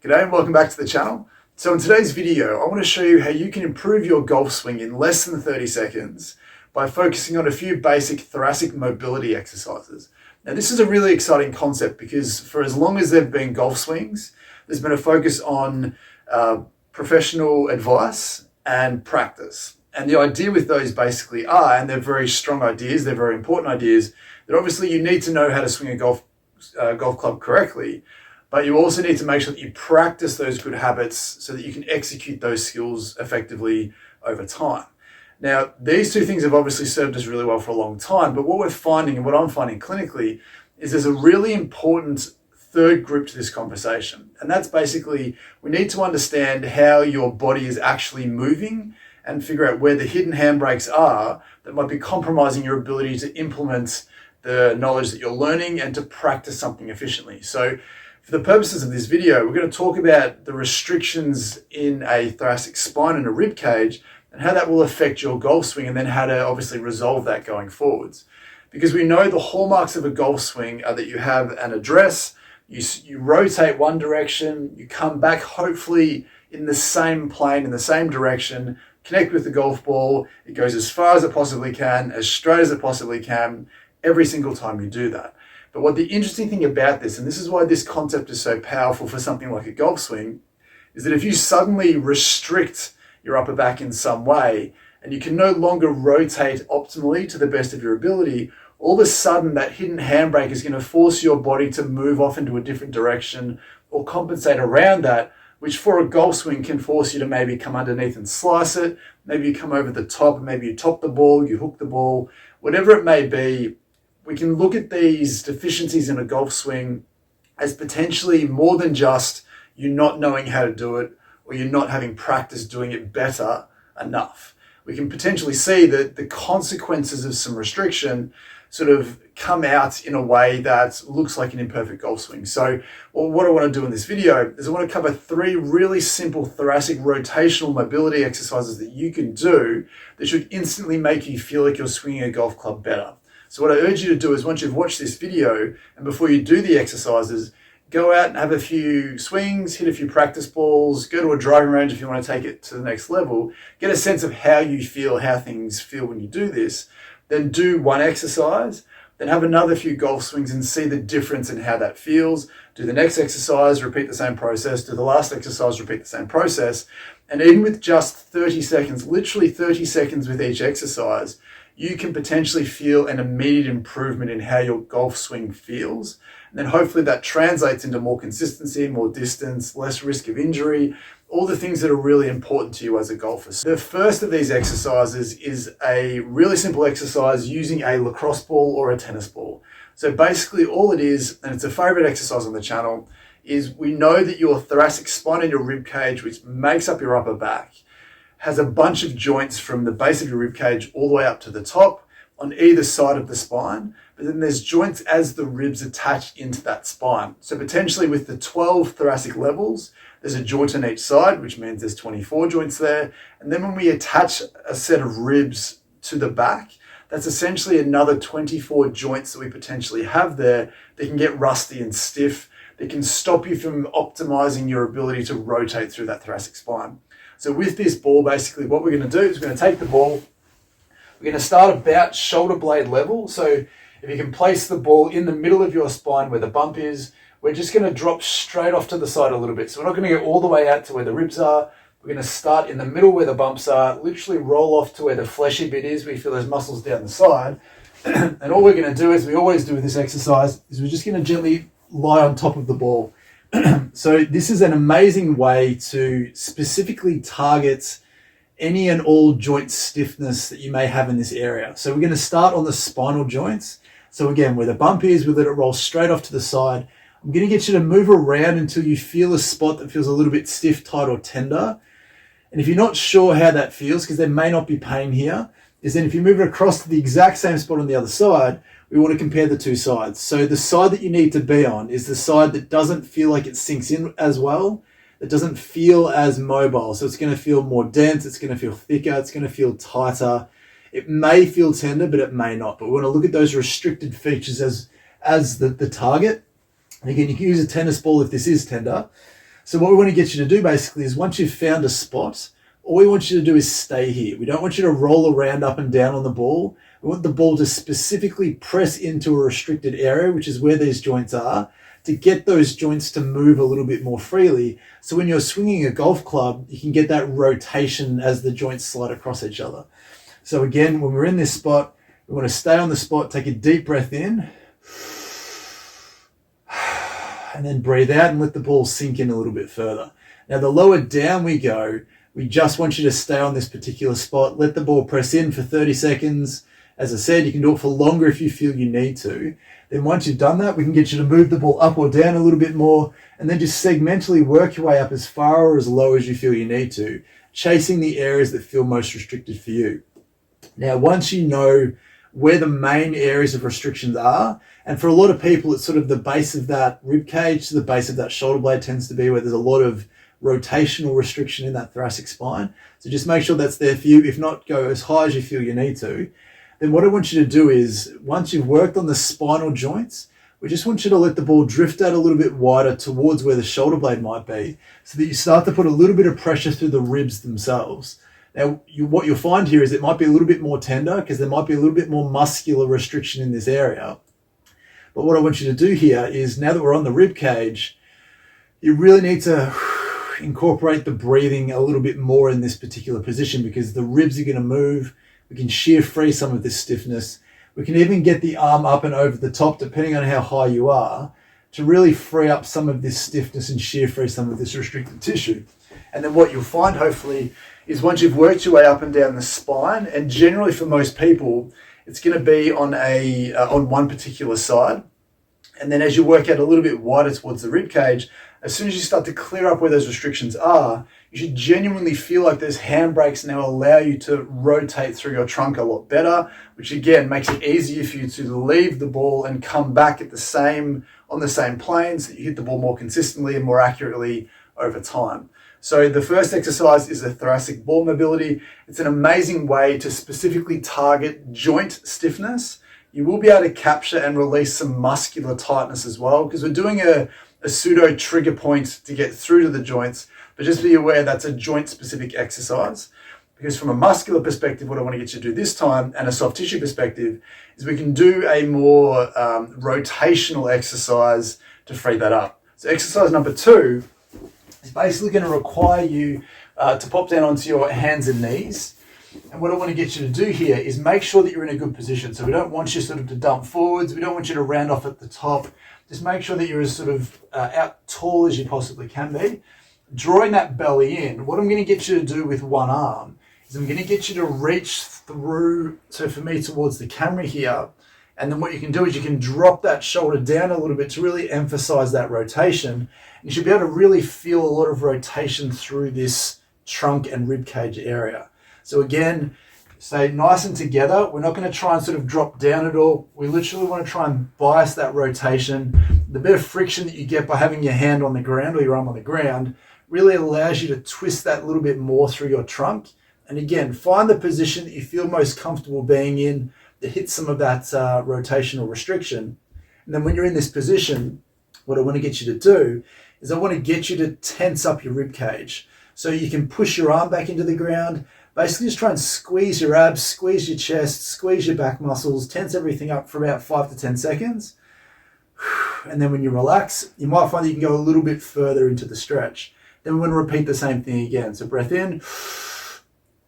G'day and welcome back to the channel. So in today's video, I want to show you how you can improve your golf swing in less than 30 seconds by focusing on a few basic thoracic mobility exercises. Now this is a really exciting concept because for as long as there have been golf swings, there's been a focus on professional advice and practice. And the idea with those basically are, and they're very strong ideas, they're very important ideas, that obviously you need to know how to swing a golf club correctly, but you also need to make sure that you practice those good habits so that you can execute those skills effectively over time. Now, these two things have obviously served us really well for a long time, but what we're finding and what I'm finding clinically is there's a really important third group to this conversation. And that's basically, we need to understand how your body is actually moving and figure out where the hidden handbrakes are that might be compromising your ability to implement the knowledge that you're learning and to practice something efficiently. So for the purposes of this video, we're going to talk about the restrictions in a thoracic spine and a rib cage and how that will affect your golf swing, and then how to obviously resolve that going forwards. Because we know the hallmarks of a golf swing are that you have an address, you rotate one direction, you come back hopefully in the same plane, in the same direction, connect with the golf ball, it goes as far as it possibly can, as straight as it possibly can, every single time you do that. But what the interesting thing about this, and this is why this concept is so powerful for something like a golf swing, is that if you suddenly restrict your upper back in some way, and you can no longer rotate optimally to the best of your ability, all of a sudden that hidden handbrake is going to force your body to move off into a different direction or compensate around that, which for a golf swing can force you to maybe come underneath and slice it, maybe you come over the top, maybe you top the ball, you hook the ball, whatever it may be. We can look at these deficiencies in a golf swing as potentially more than just you not knowing how to do it or you're not having practice doing it better enough. We can potentially see that the consequences of some restriction sort of come out in a way that looks like an imperfect golf swing. So what I want to do in this video is I want to cover 3 really simple thoracic rotational mobility exercises that you can do that should instantly make you feel like you're swinging a golf club better. So what I urge you to do is once you've watched this video and before you do the exercises, go out and have a few swings, hit a few practice balls, go to a driving range if you want to take it to the next level, get a sense of how you feel, how things feel when you do this, then do one exercise, then have another few golf swings and see the difference in how that feels. Do the next exercise, repeat the same process, do the last exercise, repeat the same process. And even with just 30 seconds, literally 30 seconds with each exercise, you can potentially feel an immediate improvement in how your golf swing feels. And then hopefully that translates into more consistency, more distance, less risk of injury, all the things that are really important to you as a golfer. So the first of these exercises is a really simple exercise using a lacrosse ball or a tennis ball. So basically all it is, and it's a favorite exercise on the channel, is we know that your thoracic spine and your rib cage, which makes up your upper back, has a bunch of joints from the base of your rib cage all the way up to the top on either side of the spine, but then there's joints as the ribs attach into that spine. So potentially with the 12 thoracic levels, there's a joint on each side, which means there's 24 joints there. And then when we attach a set of ribs to the back, that's essentially another 24 joints that we potentially have there. They can get rusty and stiff. They can stop you from optimizing your ability to rotate through that thoracic spine. So with this ball, basically what we're going to do is we're going to take the ball, we're going to start about shoulder blade level. So if you can place the ball in the middle of your spine where the bump is, we're just going to drop straight off to the side a little bit. So we're not going to go all the way out to where the ribs are. We're going to start in the middle where the bumps are, literally roll off to where the fleshy bit is. We feel those muscles down the side. And all we're going to do, as we always do with this exercise, is we're just going to gently lie on top of the ball. So this is an amazing way to specifically target any and all joint stiffness that you may have in this area. So we're going to start on the spinal joints. So again, where the bump is, we let it roll straight off to the side. I'm going to get you to move around until you feel a spot that feels a little bit stiff, tight, or tender. And if you're not sure how that feels, because there may not be pain here, is then if you move it across to the exact same spot on the other side, we want to compare the two sides. So the side that you need to be on is the side that doesn't feel like it sinks in as well, that doesn't feel as mobile. So it's going to feel more dense, it's going to feel thicker, it's going to feel tighter. It may feel tender, but it may not. But we want to look at those restricted features as the target. And again, you can use a tennis ball if this is tender. So what we want to get you to do basically is once you've found a spot, all we want you to do is stay here. We don't want you to roll around up and down on the ball. We want the ball to specifically press into a restricted area, which is where these joints are, to get those joints to move a little bit more freely. So when you're swinging a golf club, you can get that rotation as the joints slide across each other. So again, when we're in this spot, we want to stay on the spot, take a deep breath in, and then breathe out and let the ball sink in a little bit further. Now, the lower down we go, we just want you to stay on this particular spot. Let the ball press in for 30 seconds. As I said, you can do it for longer if you feel you need to. Then once you've done that, we can get you to move the ball up or down a little bit more, and then just segmentally work your way up as far or as low as you feel you need to, chasing the areas that feel most restricted for you. Now, once you know where the main areas of restrictions are, and for a lot of people, it's sort of the base of that rib cage to the base of that shoulder blade tends to be where there's a lot of rotational restriction in that thoracic spine. So just make sure that's there for you. If not, go as high as you feel you need to. Then what I want you to do is, once you've worked on the spinal joints, we just want you to let the ball drift out a little bit wider towards where the shoulder blade might be, so that you start to put a little bit of pressure through the ribs themselves. Now, what you'll find here is it might be a little bit more tender because there might be a little bit more muscular restriction in this area. But what I want you to do here is, now that we're on the rib cage, you really need to incorporate the breathing a little bit more in this particular position, because the ribs are going to move. We can shear free some of this stiffness. We can even get the arm up and over the top, depending on how high you are, to really free up some of this stiffness and shear free some of this restricted tissue. And then what you'll find, hopefully, is once you've worked your way up and down the spine, and generally for most people, it's going to be on one particular side. And then as you work out a little bit wider towards the rib cage, as soon as you start to clear up where those restrictions are, you should genuinely feel like those handbrakes now allow you to rotate through your trunk a lot better, which again makes it easier for you to leave the ball and come back on the same plane, so that you hit the ball more consistently and more accurately over time. So the first exercise is the thoracic ball mobility. It's an amazing way to specifically target joint stiffness. You will be able to capture and release some muscular tightness as well, because we're doing a pseudo trigger point to get through to the joints, but just be aware that's a joint specific exercise. Because from a muscular perspective, what I want to get you to do this time, and a soft tissue perspective, is we can do a more rotational exercise to free that up. So exercise number 2 is basically going to require you to pop down onto your hands and knees. And what I want to get you to do here is make sure that you're in a good position. So we don't want you sort of to dump forwards. We don't want you to round off at the top. Just make sure that you're as sort of out tall as you possibly can be. Drawing that belly in, what I'm going to get you to do with one arm is I'm going to get you to reach through, so for me, towards the camera here. And then what you can do is you can drop that shoulder down a little bit to really emphasize that rotation. You should be able to really feel a lot of rotation through this trunk and rib cage area. So again, stay nice and together. We're not going to try and sort of drop down at all. We literally want to try and bias that rotation. The bit of friction that you get by having your hand on the ground or your arm on the ground really allows you to twist that a little bit more through your trunk. And again, find the position that you feel most comfortable being in that hits some of that rotational restriction. And then when you're in this position, what I want to get you to do is I want to get you to tense up your rib cage. So you can push your arm back into the ground. Basically just try and squeeze your abs, squeeze your chest, squeeze your back muscles, tense everything up for about 5 to 10 seconds. And then when you relax, you might find that you can go a little bit further into the stretch. Then we want to repeat the same thing again. So breath in,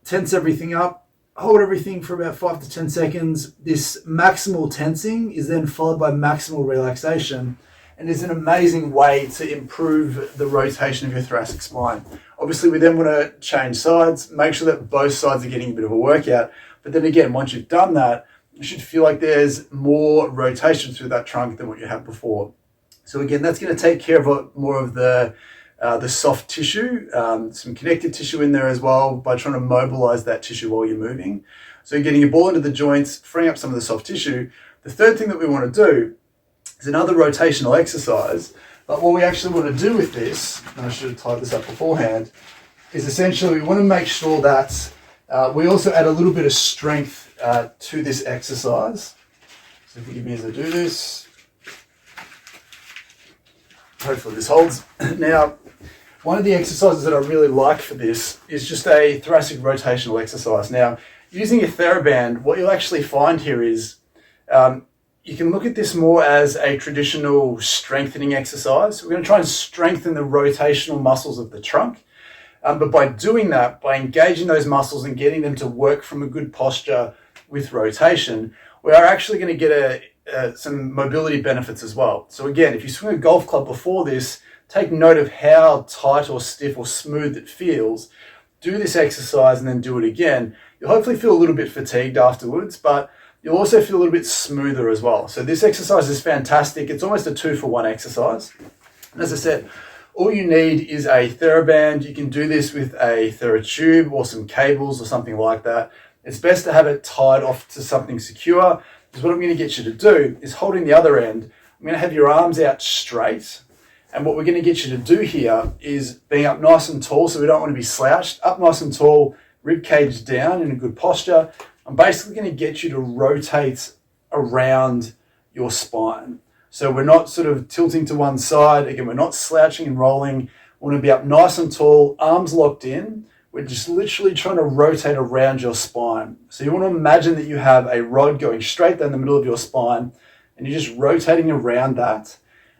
tense everything up, hold everything for about 5 to 10 seconds. This maximal tensing is then followed by maximal relaxation, and is an amazing way to improve the rotation of your thoracic spine. Obviously, we then want to change sides, make sure that both sides are getting a bit of a workout. But then again, once you've done that, you should feel like there's more rotation through that trunk than what you had before. So again, that's going to take care of more of the soft tissue, some connective tissue in there as well, by trying to mobilize that tissue while you're moving. So getting your ball into the joints, freeing up some of the soft tissue. The third thing that we want to do is another rotational exercise. But what we actually want to do with this, and I should have tied this up beforehand, is essentially we want to make sure that we also add a little bit of strength to this exercise. So forgive me as I do this. Hopefully this holds. Now, One of the exercises that I really like for this is just a thoracic rotational exercise. Now, using a TheraBand, what you'll actually find here is you can look at this more as a traditional strengthening exercise. We're going to try and strengthen the rotational muscles of the trunk. But by doing that, by engaging those muscles and getting them to work from a good posture with rotation, we are actually going to get some mobility benefits as well. So again, if you swing a golf club before this, take note of how tight or stiff or smooth it feels. Do this exercise and then do it again. You'll hopefully feel a little bit fatigued afterwards, but you'll also feel a little bit smoother as well. So this exercise is fantastic. It's almost a 2-for-1 exercise. And as I said, all you need is a TheraBand. You can do this with a TheraTube or some cables or something like that. It's best to have it tied off to something secure, because what I'm going to get you to do is, holding the other end, I'm going to have your arms out straight. And what we're going to get you to do here is being up nice and tall, so we don't want to be slouched, up nice and tall, rib cage down in a good posture. I'm basically going to get you to rotate around your spine. So we're not sort of tilting to one side. Again, we're not slouching and rolling. We want to be up nice and tall, arms locked in. We're just literally trying to rotate around your spine. So you want to imagine that you have a rod going straight down the middle of your spine, and you're just rotating around that.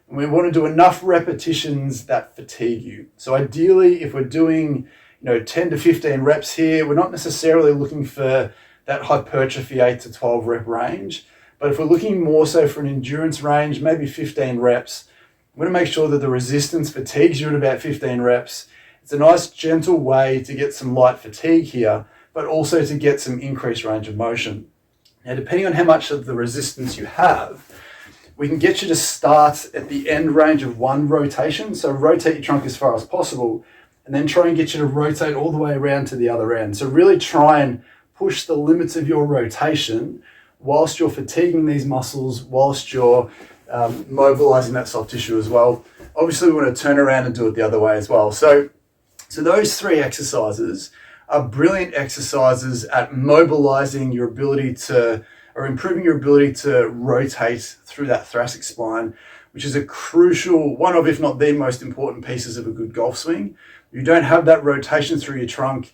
And we want to do enough repetitions that fatigue you. So ideally, if we're doing 10 to 15 reps here, we're not necessarily looking for that hypertrophy 8 to 12 rep range. But if we're looking more so for an endurance range, maybe 15 reps, we want to make sure that the resistance fatigues you at about 15 reps. It's a nice gentle way to get some light fatigue here, but also to get some increased range of motion. Now, depending on how much of the resistance you have, we can get you to start at the end range of one rotation. So rotate your trunk as far as possible, and then try and get you to rotate all the way around to the other end. So really try and push the limits of your rotation whilst you're fatiguing these muscles, whilst you're mobilizing that soft tissue as well. Obviously, we want to turn around and do it the other way as well. So those 3 exercises are brilliant exercises at mobilizing your ability to, or improving your ability to rotate through that thoracic spine, which is a crucial, one of, if not the most important pieces of a good golf swing. If you don't have that rotation through your trunk,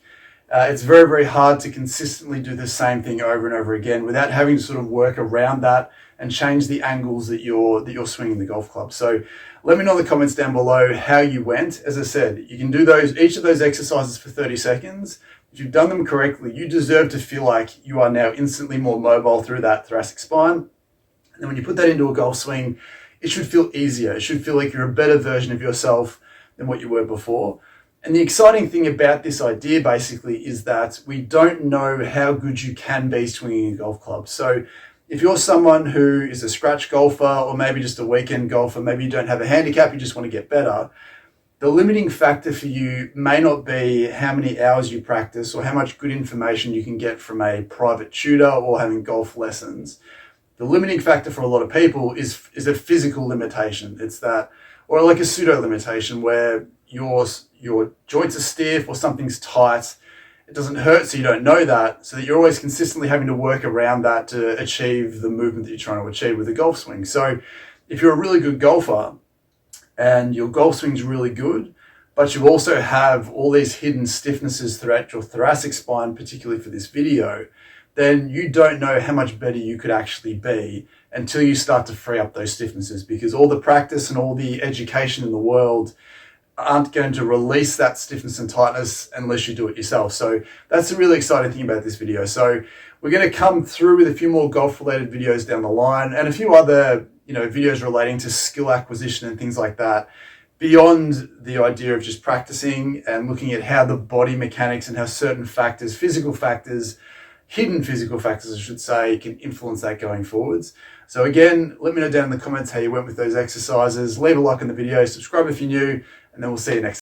it's very, very hard to consistently do the same thing over and over again without having to sort of work around that and change the angles that you're swinging the golf club. So let me know in the comments down below how you went. As I said, you can do each of those exercises for 30 seconds. If you've done them correctly, you deserve to feel like you are now instantly more mobile through that thoracic spine. And then when you put that into a golf swing, it should feel easier. It should feel like you're a better version of yourself than what you were before. And the exciting thing about this idea basically is that we don't know how good you can be swinging a golf club. So if you're someone who is a scratch golfer, or maybe just a weekend golfer, maybe you don't have a handicap, you just want to get better, the limiting factor for you may not be how many hours you practice or how much good information you can get from a private tutor or having golf lessons. The limiting factor for a lot of people is a physical limitation. It's that, or like a pseudo limitation where your joints are stiff or something's tight. It doesn't hurt, so you don't know that, so that you're always consistently having to work around that to achieve the movement that you're trying to achieve with a golf swing. So if you're a really good golfer and your golf swing's really good, but you also have all these hidden stiffnesses throughout your thoracic spine, particularly for this video, then you don't know how much better you could actually be until you start to free up those stiffnesses, because all the practice and all the education in the world aren't going to release that stiffness and tightness unless you do it yourself. So that's the really exciting thing about this video. So we're going to come through with a few more golf related videos down the line, and a few other videos relating to skill acquisition and things like that, beyond the idea of just practicing and looking at how the body mechanics and how certain factors, physical factors, hidden physical factors I should say, can influence that going forwards. So again, let me know down in the comments how you went with those exercises. Leave a like on the video, subscribe if you're new, and then we'll see you next time.